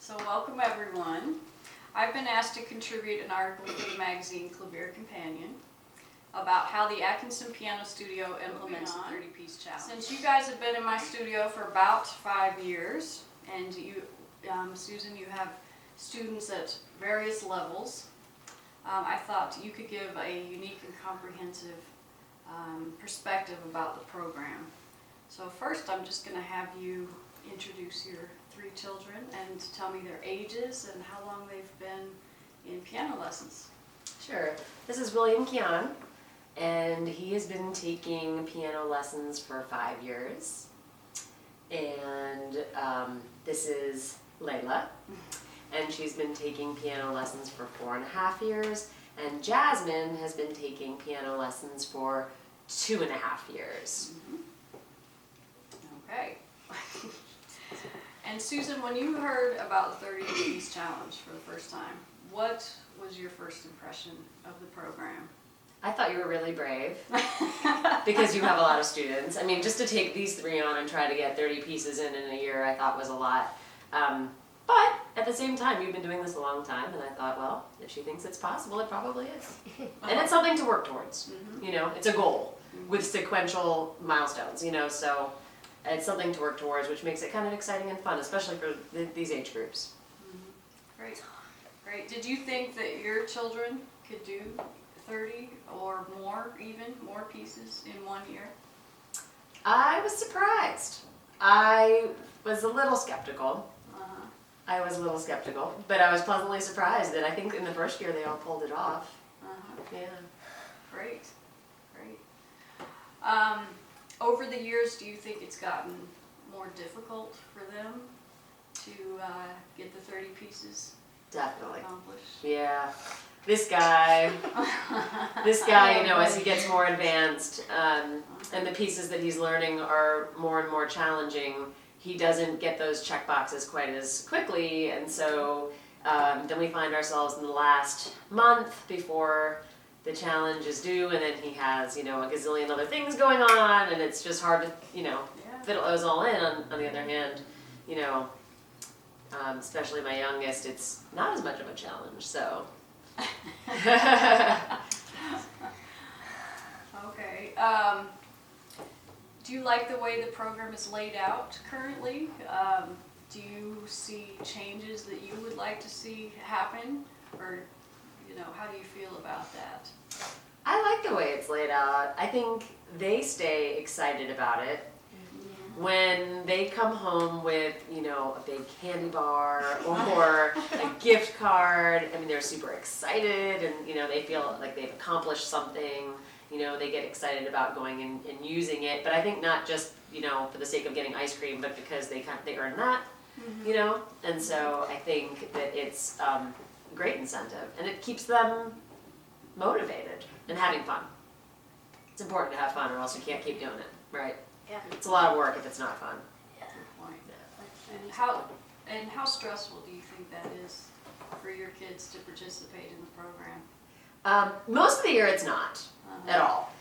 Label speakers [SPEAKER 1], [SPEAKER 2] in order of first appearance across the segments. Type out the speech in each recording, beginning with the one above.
[SPEAKER 1] So welcome everyone. I've been asked to contribute an article for the magazine Clavier Companion about how the Atkinson Piano Studio implements the 30-piece challenge. Since you guys have been in my studio for about 5 years, and you, Susan, you have students at various levels, I thought you could give a unique and comprehensive perspective about the program. So first, I'm just going to have you introduce your 3 children and tell me their ages and how long they've been in piano lessons.
[SPEAKER 2] Sure. This is William Kian, and he has been taking piano lessons for 5 years. And this is Layla, and she's been taking piano lessons for 4.5 years. And Jasmine has been taking piano lessons for 2.5 years.
[SPEAKER 1] Okay. And Susan, when you heard about the 30-piece challenge for the first time, what was your first impression of the program?
[SPEAKER 2] I thought you were really brave because you have a lot of students. I mean, just to take these 3 on and try to get 30 pieces in a year, I thought was a lot. But at the same time, you've been doing this a long time, and I thought, well, if she thinks it's possible, it probably is. And it's something to work towards. You know, it's a goal with sequential milestones, you know, so it's something to work towards, which makes it kind of exciting and fun, especially for these age groups.
[SPEAKER 1] Great. Great. Did you think that your children could do 30 or more, even more pieces in 1 year?
[SPEAKER 2] I was surprised. I was a little skeptical. I was a little skeptical, but I was pleasantly surprised that I think in the first year they all pulled it off. Yeah.
[SPEAKER 1] Great. Great. Over the years, do you think it's gotten more difficult for them to get the 30 pieces
[SPEAKER 2] Definitely.
[SPEAKER 1] accomplished?
[SPEAKER 2] Yeah. This guy, you know, as he gets more advanced, and the pieces that he's learning are more and more challenging, he doesn't get those check boxes quite as quickly, and so then we find ourselves in the last month before the challenge is due, and then he has, you know, a gazillion other things going on, and it's just hard to, you know, fit those all in. On the other hand, you know, especially my youngest, it's not as much of a challenge, so.
[SPEAKER 1] Okay. Do you like the way the program is laid out currently? Do you see changes that you would like to see happen? Or, you know, how do you feel about that?
[SPEAKER 2] I like the way it's laid out. I think they stay excited about it. When they come home with, you know, a big candy bar or a gift card, I mean, they're super excited, and, you know, they feel like they've accomplished something. You know, they get excited about going and using it, but I think not just, you know, for the sake of getting ice cream, but because they earn that, you know, and so I think that it's great incentive, and it keeps them motivated and having fun. It's important to have fun, or else you can't keep doing it, right?
[SPEAKER 3] Yeah.
[SPEAKER 2] It's a lot of work if it's not fun.
[SPEAKER 3] Yeah.
[SPEAKER 1] Good point. And how stressful do you think that is for your kids to participate in the program?
[SPEAKER 2] Most of the year it's not at all.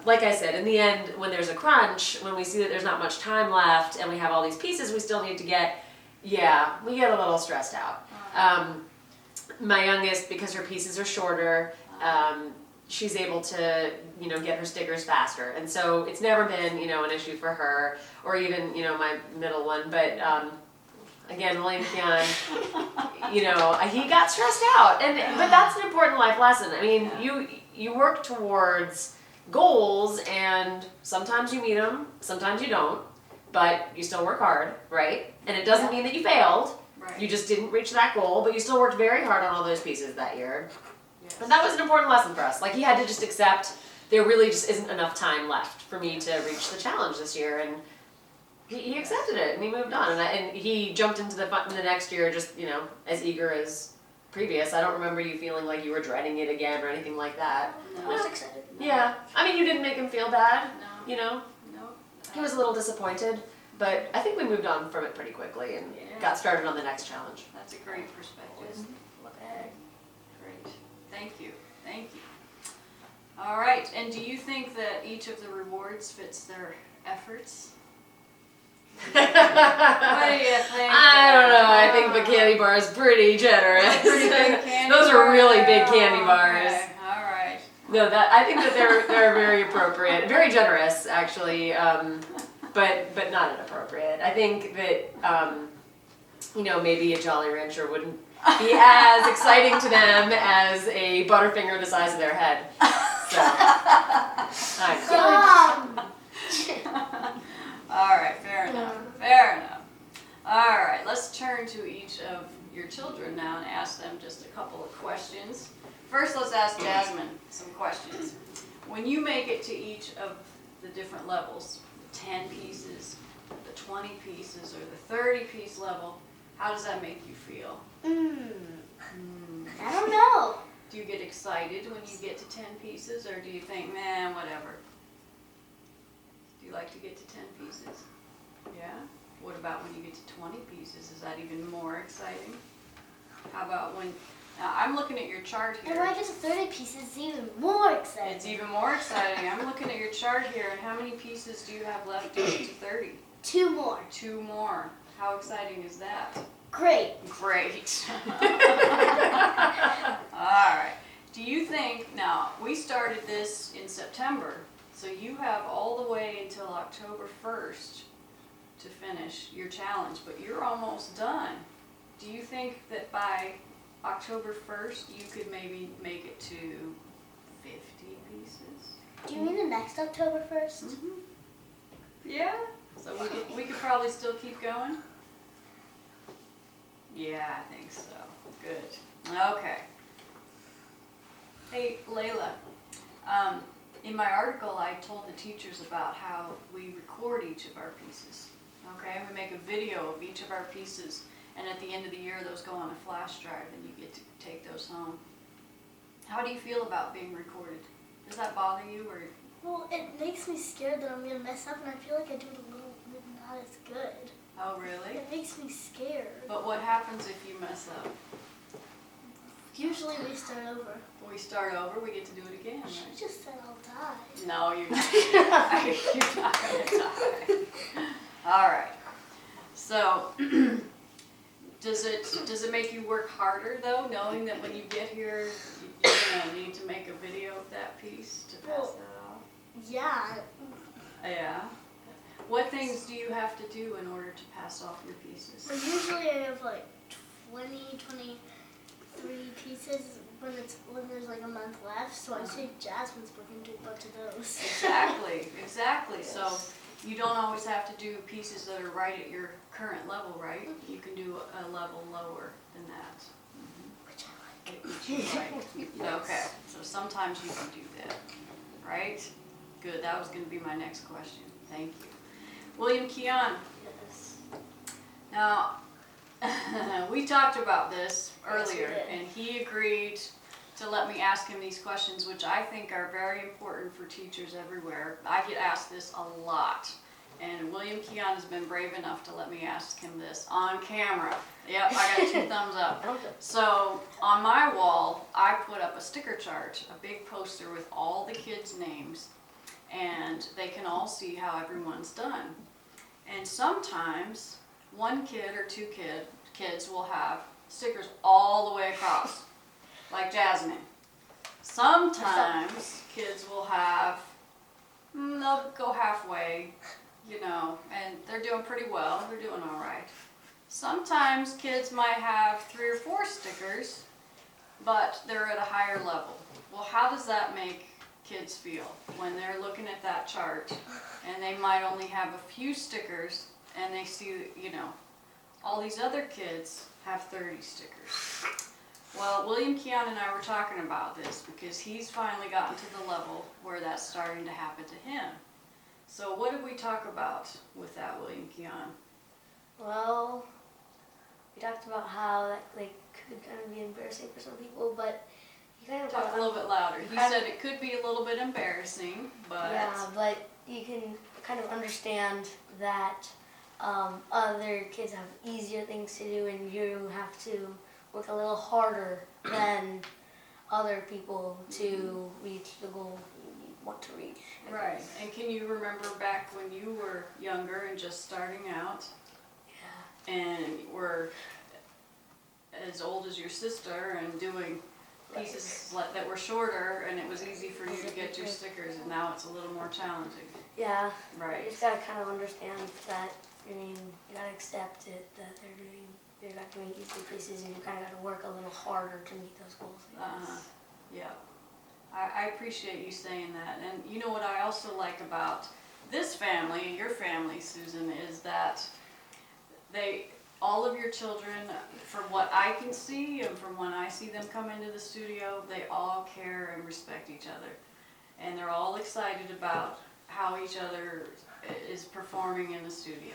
[SPEAKER 2] Like I said, in the end, when there's a crunch, when we see that there's not much time left and we have all these pieces we still need to get, yeah, we get a little stressed out. My youngest, because her pieces are shorter, she's able to, you know, get her stickers faster. And so it's never been, you know, an issue for her, or even, you know, my middle one. But again, William Kian, you know, he got stressed out. But that's an important life lesson. I mean, you work towards goals, and sometimes you meet them, sometimes you don't, but you still work hard, right? And it doesn't mean that you failed.
[SPEAKER 1] Right.
[SPEAKER 2] You just didn't reach that goal, but you still worked very hard on all those pieces that year.
[SPEAKER 1] Yes.
[SPEAKER 2] And that was an important lesson for us. Like, he had to just accept there really just isn't enough time left for me to reach the challenge this year, and he accepted it, and he moved on, and he jumped into the next year just, you know, as eager as previous. I don't remember you feeling like you were dreading it again or anything like that.
[SPEAKER 3] I was excited.
[SPEAKER 2] Yeah, I mean, you didn't make him feel bad,
[SPEAKER 1] No.
[SPEAKER 2] you know.
[SPEAKER 1] No.
[SPEAKER 2] He was a little disappointed, but I think we moved on from it pretty quickly and got started on the next challenge.
[SPEAKER 1] That's a great perspective.
[SPEAKER 3] Look ahead.
[SPEAKER 1] Great. Thank you. Thank you. All right. And do you think that each of the rewards fits their efforts? What do you think?
[SPEAKER 2] I don't know. I think the candy bar is pretty generous.
[SPEAKER 1] Pretty big candy
[SPEAKER 2] Those
[SPEAKER 1] bar
[SPEAKER 2] are really
[SPEAKER 1] there?
[SPEAKER 2] big candy bars.
[SPEAKER 1] Okay. All right.
[SPEAKER 2] No, I think that they're very appropriate, very generous actually, but not inappropriate. I think that maybe a Jolly Rancher wouldn't be as exciting to them as a Butterfinger the size of their head. So,
[SPEAKER 1] All right, fair enough. Fair enough. All right, let's turn to each of your children now and ask them just a couple of questions. First, let's ask Jasmine some questions. When you make it to each of the different levels, the 10 pieces, the 20 pieces, or the 30-piece level, how does that make you feel?
[SPEAKER 3] I don't know.
[SPEAKER 1] Do you get excited when you get to 10 pieces, or do you think, man, whatever? Do you like to get to 10 pieces? Yeah? What about when you get to 20 pieces? Is that even more exciting? How about when, now I'm looking at your chart
[SPEAKER 3] And when
[SPEAKER 1] here.
[SPEAKER 3] I get to 30 pieces, it's even more exciting.
[SPEAKER 1] It's even more exciting. I'm looking at your chart here, and how many pieces do you have left to get to 30?
[SPEAKER 3] 2 more.
[SPEAKER 1] 2 more. How exciting is that?
[SPEAKER 3] Great.
[SPEAKER 1] Great. All right. Do you think, now, we started this in September, so you have all the way until October 1st to finish your challenge, but you're almost done. Do you think that by October 1st you could maybe make it to 50 pieces?
[SPEAKER 3] Do you mean the next October 1st?
[SPEAKER 1] Mm-hmm. Yeah? So we could probably still keep going? Yeah, I think so. Good. Okay. Hey, Layla, in my article I told the teachers about how we record each of our pieces. Okay, we make a video of each of our pieces, and at the end of the year those go on a flash drive and you get to take those home. How do you feel about being recorded? Does that bother you, or?
[SPEAKER 3] Well, it makes me scared that I'm going to mess up, and I feel like I do it a little bit not as good.
[SPEAKER 1] Oh, really?
[SPEAKER 3] It makes me scared.
[SPEAKER 1] But what happens if you mess up?
[SPEAKER 3] Usually we start over.
[SPEAKER 1] We start over, we get to do it again,
[SPEAKER 3] You
[SPEAKER 1] right?
[SPEAKER 3] just said I'll die.
[SPEAKER 1] No, you're not. You're not going to die. All right. So, does it make you work harder though, knowing that when you get here, you're going to need to make a video of that piece to pass that off?
[SPEAKER 3] Yeah.
[SPEAKER 1] Yeah. What things do you have to do in order to pass off your pieces?
[SPEAKER 3] Well, usually I have like 23 pieces when there's like a month left, so I take Jasmine's book and do a bunch of those.
[SPEAKER 1] Exactly. So you don't always have to do pieces that are right at your current level, right? You can do a level lower than that.
[SPEAKER 3] Which I like.
[SPEAKER 1] Which you like. Okay, so sometimes you can do that, right? Good, that was going to be my next question. Thank you. William Keon,
[SPEAKER 3] Yes.
[SPEAKER 1] now we talked about this
[SPEAKER 3] Yes, we
[SPEAKER 1] earlier,
[SPEAKER 3] did.
[SPEAKER 1] and he agreed to let me ask him these questions, which I think are very important for teachers everywhere. I get asked this a lot, and William Keon has been brave enough to let me ask him this on camera. Yep, I got 2 thumbs up. So on my wall, I put up a sticker chart, a big poster with all the kids' names, and they can all see how everyone's done. And sometimes 1 kid or 2 kids will have stickers all the way across, like Jasmine. Sometimes kids will have, they'll go halfway, and they're doing pretty well, they're doing all right. Sometimes kids might have 3 or 4 stickers, but they're at a higher level. Well, how does that make kids feel when they're looking at that chart and they might only have a few stickers and they see, all these other kids have 30 stickers? Well, William Keon and I were talking about this because he's finally gotten to the level where that's starting to happen to him. So what did we talk about with that, William Keon?
[SPEAKER 4] Well, we talked about how that could kind of be embarrassing for some people, but you kind of
[SPEAKER 1] Talk a little bit louder. He said it could be a little bit embarrassing, but...
[SPEAKER 4] Yeah, but you can kind of understand that other kids have easier things to do and you have to work a little harder than other people to reach the goal want to reach.
[SPEAKER 1] Right, and can you remember back when you were younger and just starting out
[SPEAKER 4] Yeah.
[SPEAKER 1] and were as old as your sister and doing pieces that were shorter, and it was easy for you to get your stickers, and now it's a little more challenging?
[SPEAKER 4] Yeah. You
[SPEAKER 1] Right.
[SPEAKER 4] just gotta kind of understand that. I mean, you gotta accept it that they're not doing easy pieces, and you kind of gotta work a little harder to meet those goals. I guess.
[SPEAKER 1] Yeah. I appreciate you saying that. And you know what I also like about this family, your family, Susan, is that all of your children, from what I can see and from when I see them come into the studio, they all care and respect each other. And they're all excited about how each other is performing in the studio.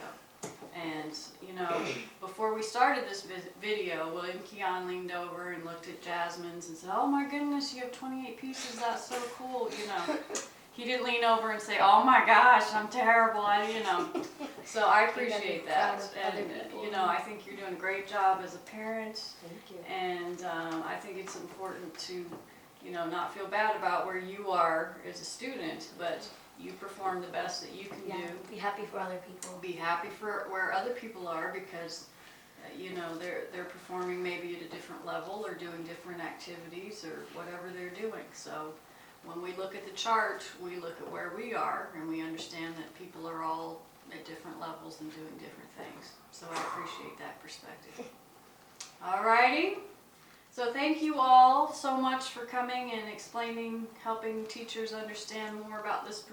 [SPEAKER 1] And, you know, before we started this video, William Keon leaned over and looked at Jasmine's and said, "Oh my goodness, you have 28 pieces, that's so cool," you know. He didn't lean over and say, "Oh my gosh, I'm terrible," you know. So I appreciate that. And, you know, I think you're doing a great job as a parent.
[SPEAKER 2] Thank you.
[SPEAKER 1] And I think it's important to, you know, not feel bad about where you are as a student, but you perform the best that you can
[SPEAKER 4] Yeah.
[SPEAKER 1] do.
[SPEAKER 4] Be happy for other people.
[SPEAKER 1] Be happy for where other people are, because you know they're performing maybe at a different level or doing different activities or whatever they're doing. So when we look at the chart, we look at where we are and we understand that people are all at different levels and doing different things. So I appreciate that perspective. Alrighty. So thank you all so much for coming and explaining, helping teachers understand more about this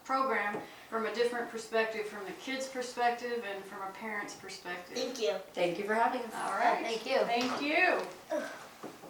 [SPEAKER 1] program from a different perspective, from the kids' perspective and from a parent's perspective.
[SPEAKER 3] Thank you.
[SPEAKER 2] Thank you for having us.
[SPEAKER 1] All right.
[SPEAKER 4] Thank you.
[SPEAKER 1] Thank you.